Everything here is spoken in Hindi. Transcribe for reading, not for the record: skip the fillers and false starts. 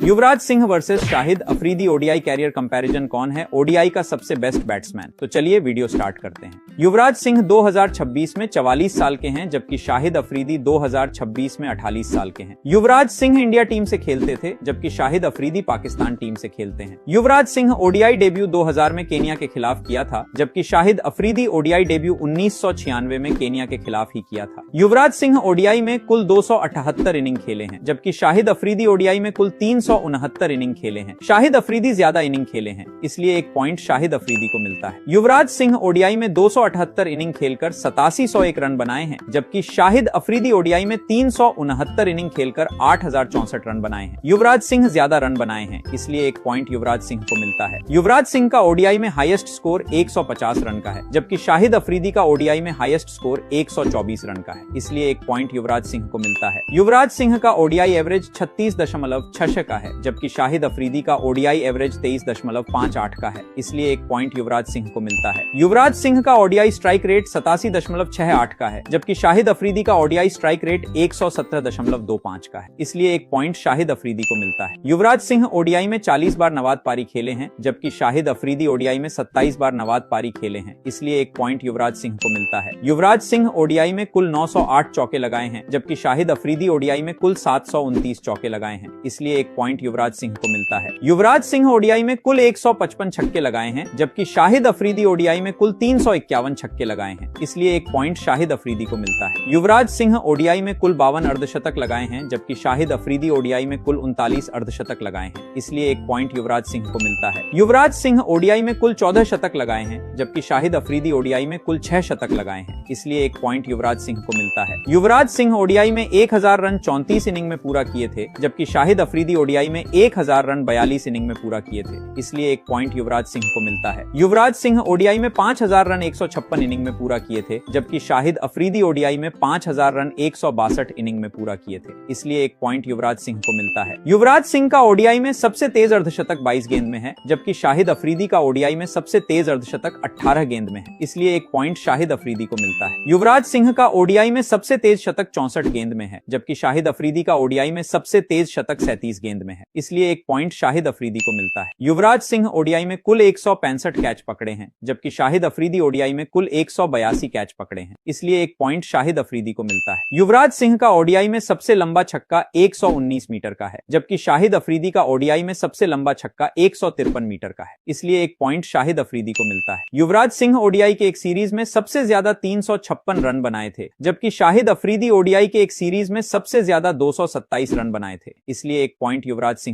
युवराज Singh versus Shahid Afridi ODI career comparison कौन है ओडीआई का सबसे बेस्ट बैट्समैन। तो चलिए वीडियो स्टार्ट करते हैं। युवराज सिंह 2026 में 44 साल के हैं, जबकि शाहिद अफरीदी 2026 में 48 साल के हैं। युवराज सिंह इंडिया टीम से खेलते थे, जबकि शाहिद अफरीदी पाकिस्तान टीम से खेलते हैं। युवराज सिंह ओडीआई डेब्यू 2000 में केनिया के खिलाफ किया था, जबकि शाहिद अफरीदी ओडीआई डेब्यू 1996 में केनिया के खिलाफ ही किया था। युवराज सिंह ओडीआई में कुल 278 इनिंग खेले हैं, जबकि शाहिद अफरीदी ओडीआई में कुल 369 इनिंग खेले हैं। शाहिद अफरीदी ज्यादा इनिंग खेले हैं, इसलिए एक पॉइंट शाहिद अफरीदी को मिलता है। युवराज सिंह ओडीआई में 278 इनिंग खेलकर 8701 रन बनाए हैं, जबकि शाहिद अफरीदी ओडीआई में 369 इनिंग खेलकर 8064 रन बनाए हैं। युवराज सिंह ज्यादा रन बनाए हैं, इसलिए एक पॉइंट युवराज सिंह को मिलता है। युवराज सिंह का ओडीआई में हाईएस्ट स्कोर 150 रन का है, जबकि शाहिद अफरीदी का ओडीआई में हाईएस्ट स्कोर 124 रन का है, इसलिए एक पॉइंट युवराज सिंह को मिलता है। युवराज सिंह का ओडीआई एवरेज 36.6 का है, जबकि शाहिद अफरीदी का ओडीआई एवरेज 23.58 का है, इसलिए एक पॉइंट युवराज सिंह को मिलता है। युवराज सिंह का ओडीआई स्ट्राइक रेट 87.68 का है, जबकि शाहिद अफरीदी का ओडीआई स्ट्राइक रेट 117.25 का है, इसलिए एक पॉइंट शाहिद अफरीदी को मिलता है। युवराज सिंह ओडीआई में 40 बार नवाद पारी खेले हैं, जबकि शाहिद अफरीदी ओडीआई में 27 बार नवाद पारी खेले हैं, इसलिए एक पॉइंट युवराज सिंह को मिलता है। युवराज सिंह ओडीआई में कुल 908 चौके लगाए हैं, जबकि शाहिद अफरीदी ओडीआई में कुल 729 चौके लगाए हैं, इसलिए एक पॉइंट युवराज सिंह को मिलता है। युवराज सिंह ओडीआई में कुल 155 छक्के लगाए हैं, जबकि शाहिद अफरीदी ओडीआई में कुल 351 छक्के लगाए हैं, इसलिए एक पॉइंट शाहिद अफरीदी को मिलता है। युवराज सिंह ओडीआई में कुल 52 अर्धशतक लगाए हैं, जबकि शाहिद अफरीदी ओडीआई में कुल 39 अर्धशतक लगाए हैं, इसलिए एक पॉइंट युवराज सिंह को मिलता है। युवराज सिंह ओडीआई में कुल 14 शतक लगाए हैं, जबकि शाहिद अफरीदी ओडीआई में कुल 6 शतक लगाए हैं, इसलिए एक पॉइंट युवराज सिंह को मिलता है। युवराज सिंह ओडीआई में 1000 रन 34 इनिंग में पूरा किए थे, जबकि शाहिद अफरीदी ओडीआई में 1000 रन 42 इनिंग में पूरा किए थे, इसलिए एक पॉइंट युवराज सिंह को मिलता है। युवराज सिंह ओडीआई में 5000 रन 156 इनिंग में पूरा किए थे, जबकि शाहिद अफरीदी ओडीआई में 5000 रन 162 इनिंग में पूरा किए थे, इसलिए एक पॉइंट युवराज सिंह को मिलता है। युवराज सिंह का ओडीआई में सबसे तेज अर्धशतक 22 गेंद में है, जबकि शाहिद अफरीदी का ओडीआई में सबसे तेज अर्धशतक 18 गेंद में है, इसलिए एक पॉइंट शाहिद अफरीदी को मिलता है। युवराज सिंह का ओडीआई में सबसे तेज शतक 64 गेंद में है, जबकि शाहिद अफरीदी का ओडीआई में सबसे तेज शतक 37 गेंद में है, इसलिए एक पॉइंट शाहिद अफरीदी को मिलता है। युवराज सिंह ओडीआई में कुल 165 कैच पकड़े हैं, जबकि शाहिद अफरीदी ओडीआई में कुल 182 कैच पकड़े हैं, इसलिए एक पॉइंट शाहिद अफरीदी को मिलता है। युवराज सिंह का ओडीआई में सबसे लंबा छक्का 119 मीटर का है, जबकि शाहिद अफरीदी का ओडीआई में सबसे लंबा छक्का 153 मीटर का है, इसलिए एक पॉइंट शाहिद अफरीदी को मिलता है। युवराज सिंह ओडीआई के एक सीरीज में सबसे ज्यादा 356 रन बनाए थे, जबकि शाहिद अफरीदी ओडीआई के एक सीरीज में सबसे ज्यादा 227 रन बनाए थे, इसलिए एक पॉइंट युवराज सिंह